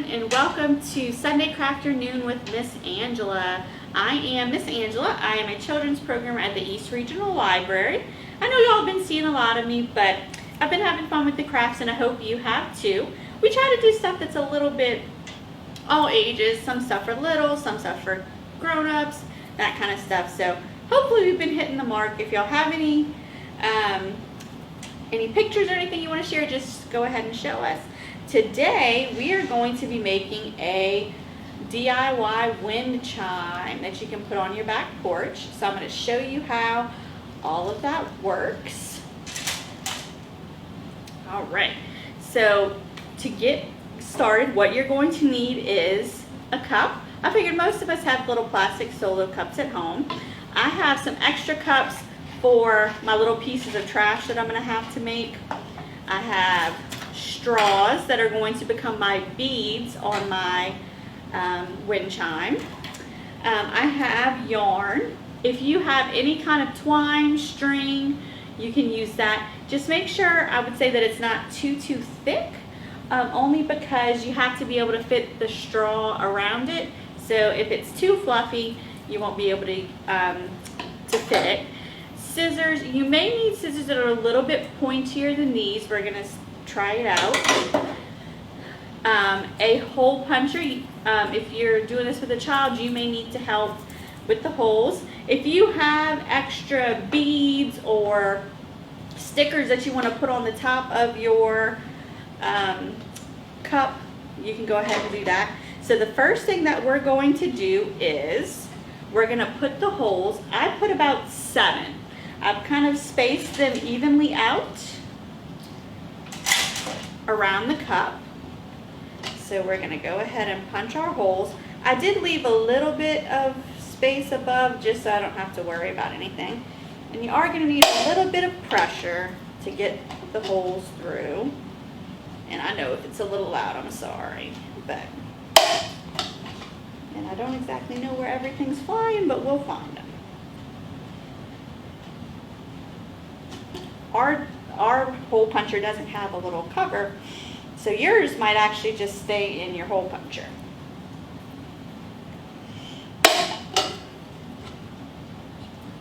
and welcome to Sunday Crafternoon with Miss Angela. I am Miss Angela. I am a children's programmer at the East Regional Library. I know y'all have been seeing a lot of me, but I've been having fun with the crafts and I hope you have too. We try to do stuff that's a little bit all ages, some stuff for little, some stuff for grown-ups, that kind of stuff. So hopefully we've been hitting the mark. If y'all have any pictures or anything you want to share, just go ahead and show us. Today we are going to be making a DIY wind chime that you can put on your back porch. So I'm going to show you how all of that works. Alright, so to get started, what you're going to need is a cup. I figured most of us have little plastic solo cups at home. I have some extra cups for my little pieces of trash that I'm going to have to make. I have straws that are going to become my beads on my wind chime. I have yarn. If you have any kind of twine, string, you can use that. Just make sure, I would say, that it's not too thick, only because you have to be able to fit the straw around it. So if it's too fluffy, you won't be able to fit it. Scissors, you may need scissors that are a little bit pointier than these. We're going to try it out. A hole puncher, if you're doing this with a child, you may need to help with the holes. If you have extra beads or stickers that you want to put on the top of your cup, you can go ahead and do that. So the first thing that we're going to do is we're going to put the holes. I put about 7. I've kind of spaced them evenly out around the cup. So we're going to go ahead and punch our holes. I did leave a little bit of space above just so I don't have to worry about anything. And you are going to need a little bit of pressure to get the holes through. And I know if it's a little loud, I'm sorry. And I don't exactly know where everything's flying, but we'll find them. Our hole puncher doesn't have a little cover, so yours might actually just stay in your hole puncher.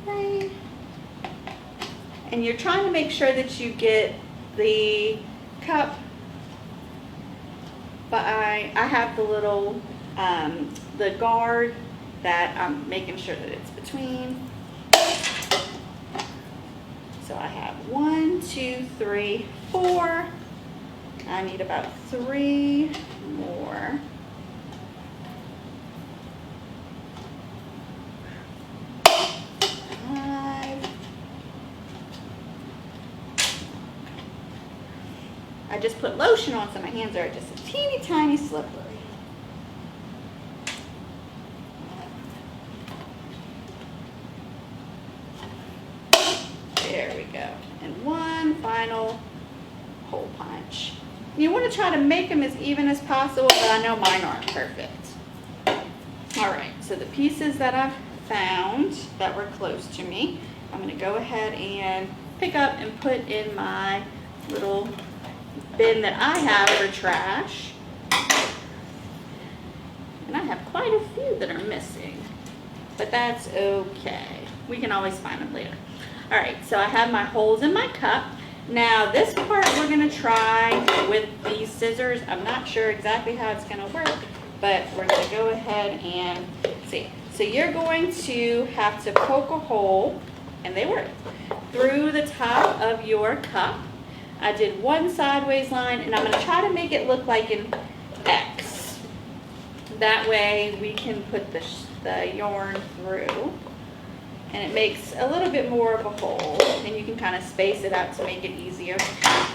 Okay. And you're trying to make sure that you get the cup, but I have the little the guard that I'm making sure that it's between. So I have 1, 2, 3, 4. I need about 3 more. I just put lotion on, so my hands are just a teeny tiny slippery. There we go. And one final hole punch. You want to try to make them as even as possible, but I know mine aren't perfect. Alright, so the pieces that I've found that were close to me, I'm going to go ahead and pick up and put in my little bin that I have for trash. And I have quite a few that are missing, but that's okay. We can always find them later. Alright, so I have my holes in my cup. Now this part we're going to try with these scissors. I'm not sure exactly how it's going to work, but we're going to go ahead and see. So you're going to have to poke a hole, and they work, through the top of your cup. I did one sideways line, and I'm going to try to make it look like an X. That way we can put the yarn through, and it makes a little bit more of a hole, and you can kind of space it out to make it easier.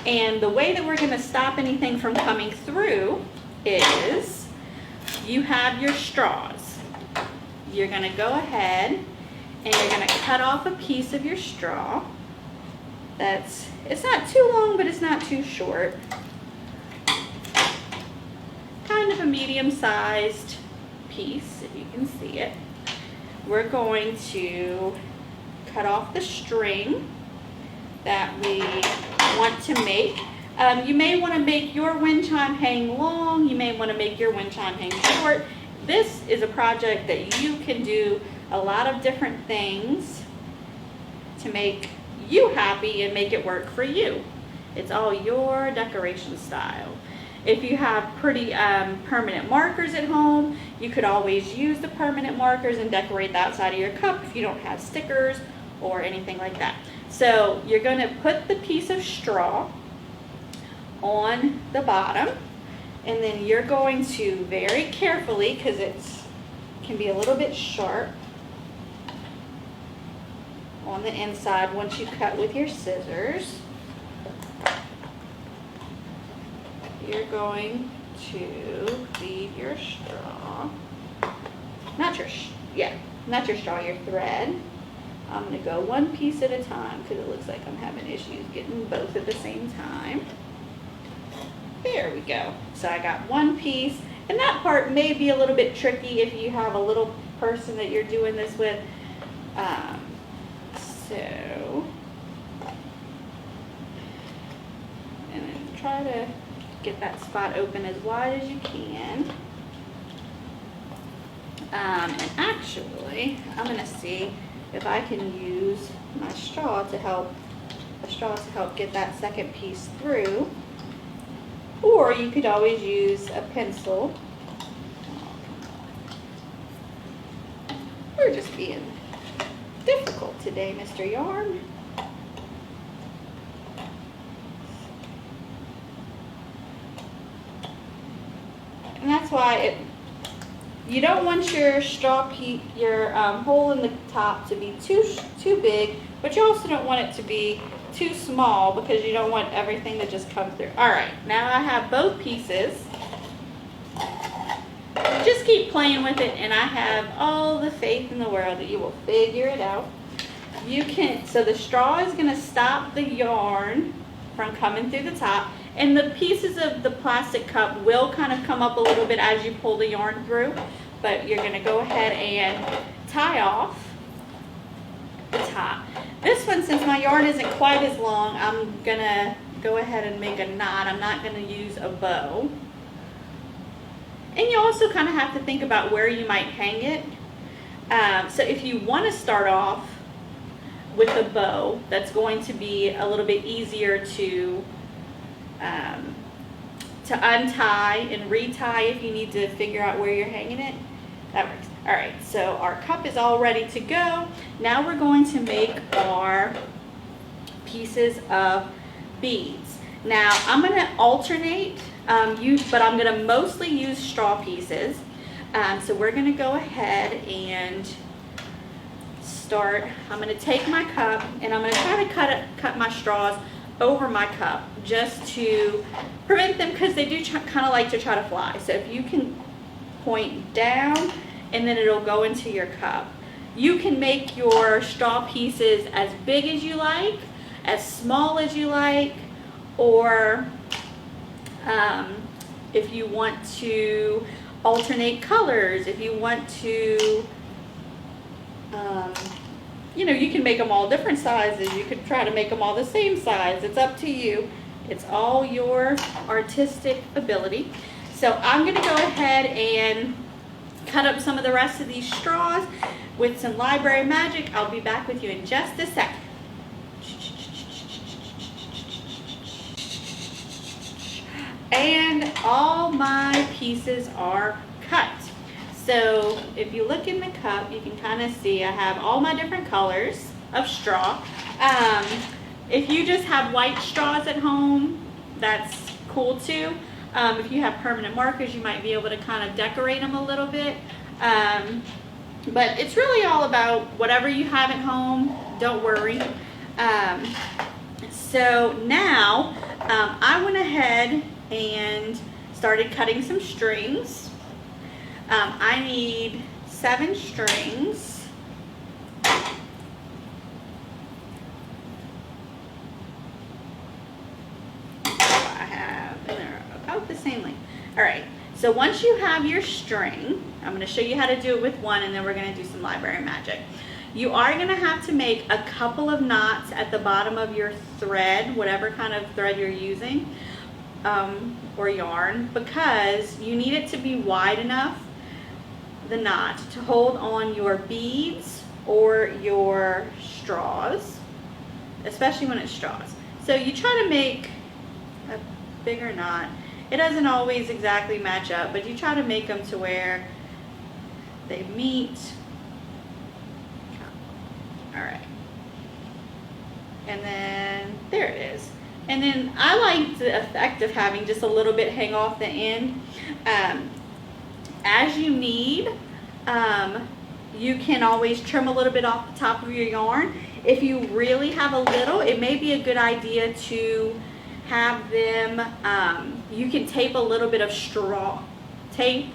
And the way that we're going to stop anything from coming through is you have your straws. You're going to go ahead and you're going to cut off a piece of your straw. It's not too long, but it's not too short. Kind of a medium-sized piece, if you can see it. We're going to cut off the string that we want to make. You may want to make your wind chime hang long. You may want to make your wind chime hang short. This is a project that you can do a lot of different things to make you happy and make it work for you. It's all your decoration style. If you have pretty permanent markers at home, you could always use the permanent markers and decorate the outside of your cup if you don't have stickers or anything like that. So you're going to put the piece of straw on the bottom, and then you're going to very carefully, because it can be a little bit sharp on the inside once you cut with your scissors, you're going to leave your straw, not your straw, your thread. I'm going to go one piece at a time because it looks like I'm having issues getting both at the same time. There we go. So I got one piece, and that part may be a little bit tricky if you have a little person that you're doing this with. And then try to get that spot open as wide as you can. And actually, I'm going to see if I can use my straw to help get that second piece through. Or you could always use a pencil. We're just being difficult today, Mr. Yarn. And that's why you don't want your your hole in the top to be too big, but you also don't want it to be too small because you don't want everything to just come through. All right, now I have both pieces. Just keep playing with it, and I have all the faith in the world that you will figure it out. So the straw is going to stop the yarn from coming through the top, and the pieces of the plastic cup will kind of come up a little bit as you pull the yarn through, but you're going to go ahead and tie off the top. This one, since my yarn isn't quite as long, I'm going to go ahead and make a knot. I'm not going to use a bow. And you also kind of have to think about where you might hang it. So if you want to start off with a bow, that's going to be a little bit easier to untie and retie if you need to figure out where you're hanging it. That works. All right, so our cup is all ready to go. Now we're going to make our pieces of beads. Now I'm going to alternate, but I'm going to mostly use straw pieces. So we're going to go ahead and start. I'm going to take my cup and I'm going to try to cut my straws over my cup just to prevent them, because they do kind of like to try to fly. So if you can point down, and then it'll go into your cup. You can make your straw pieces as big as you like, as small as you like, or if you want to alternate colors, if you want to, you can make them all different sizes. You could try to make them all the same size. It's up to you. It's all your artistic ability. So I'm going to go ahead and cut up some of the rest of these straws with some library magic. I'll be back with you in just a second. And all my pieces are cut. So if you look in the cup, you can kind of see I have all my different colors of straw. If you just have white straws at home, that's cool too. If you have permanent markers, you might be able to kind of decorate them a little bit. But it's really all about whatever you have at home. Don't worry. So now I went ahead and started cutting some strings. I need 7 strings. About the same length. All right, so once you have your string, I'm going to show you how to do it with one, and then we're going to do some library magic. You are going to have to make a couple of knots at the bottom of your thread, whatever kind of thread you're using. or yarn, because you need it to be wide enough, the knot, to hold on your beads or your straws, especially when it's straws. So you try to make a bigger knot. It doesn't always exactly match up, but you try to make them to where they meet. All right. And then there it is. And then I like the effect of having just a little bit hang off the end. As you need, you can always trim a little bit off the top of your yarn. If you really have a little, it may be a good idea to have them, you can tape a little bit of straw, tape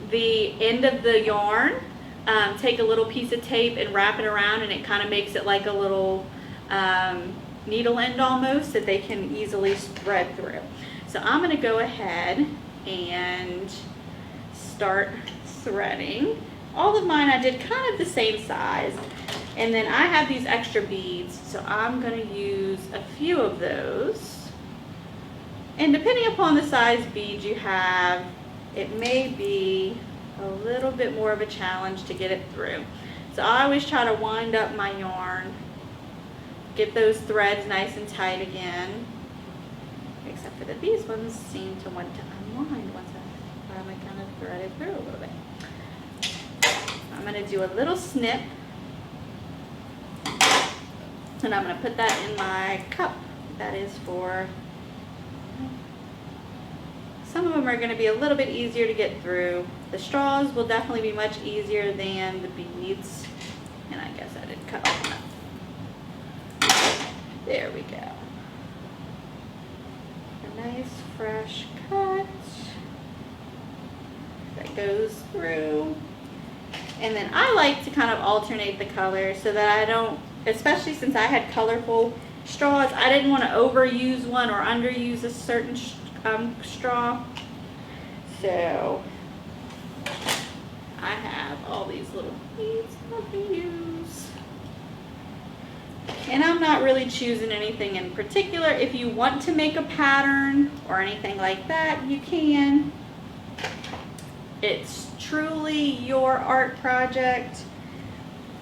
the end of the yarn, take a little piece of tape and wrap it around, and it kind of makes it like a little needle end almost that they can easily spread through. So I'm going to go ahead and start threading. All of mine I did kind of the same size, and then I have these extra beads, so I'm going to use a few of those. And depending upon the size bead you have, it may be a little bit more of a challenge to get it through. So I always try to wind up my yarn, get those threads nice and tight again, except for that these ones seem to want to unwind once I finally kind of thread it through a little bit. I'm going to do a little snip, and I'm going to put that in my cup. That is for, some of them are going to be a little bit easier to get through. The straws will definitely be much easier than the beads. And I guess I didn't cut all enough. There we go. A nice fresh cut that goes through. And then I like to kind of alternate the colors so that I don't, especially since I had colorful straws, I didn't want to overuse one or underuse a certain straw. So I have all these little beads that we use. And I'm not really choosing anything in particular. If you want to make a pattern or anything like that, you can. It's truly your art project.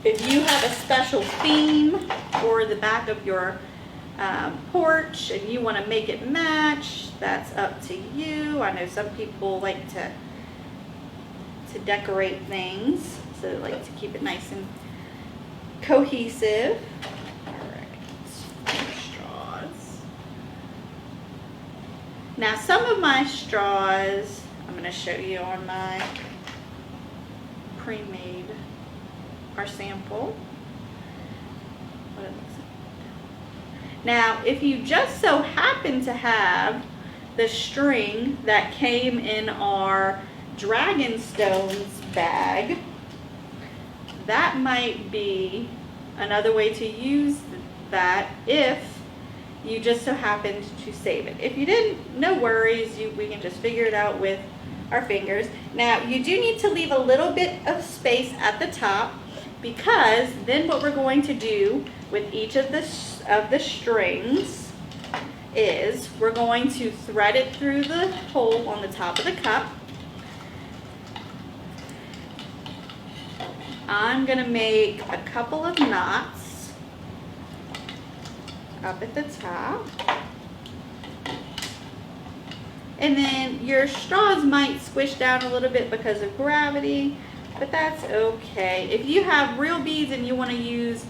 If you have a special theme for the back of your porch and you want to make it match, that's up to you. I know some people like to decorate things, so they like to keep it nice and cohesive. Straws. Now some of my straws I'm going to show you on my pre-made our sample. What it looks like. Now if you just so happen to have the string that came in our Dragon Stones bag, that might be another way to use that if you just so happened to save it. If you didn't, no worries, we can just figure it out with our fingers. Now you do need to leave a little bit of space at the top, because then what we're going to do with each of the strings is we're going to thread it through the hole on the top of the cup. I'm going to make a couple of knots up at the top. And then your straws might squish down a little bit because of gravity, but that's okay. If you have real beads and you want to use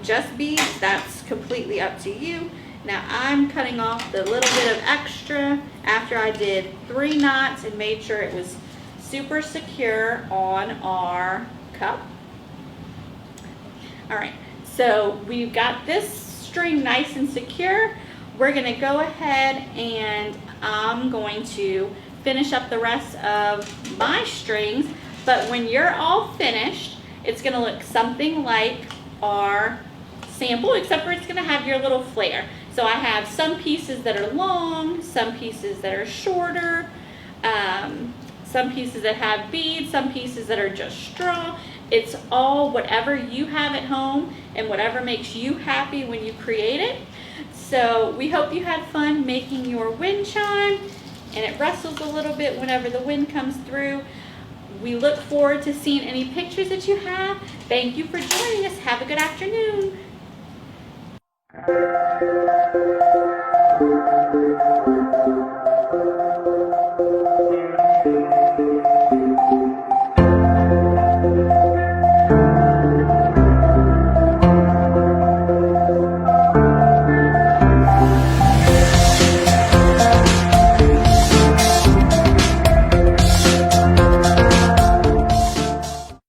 just beads, that's completely up to you. Now I'm cutting off the little bit of extra after I did 3 knots and made sure it was super secure on our cup. All right, so we've got this string nice and secure. We're going to go ahead and I'm going to finish up the rest of my strings, but when you're all finished, it's going to look something like our sample, except for it's going to have your little flare. So I have some pieces that are long, some pieces that are shorter, some pieces that have beads, some pieces that are just straw. It's all whatever you have at home and whatever makes you happy when you create it. So we hope you had fun making your wind chime, and it rustles a little bit whenever the wind comes through. We look forward to seeing any pictures that you have. Thank you for joining us. Have a good afternoon.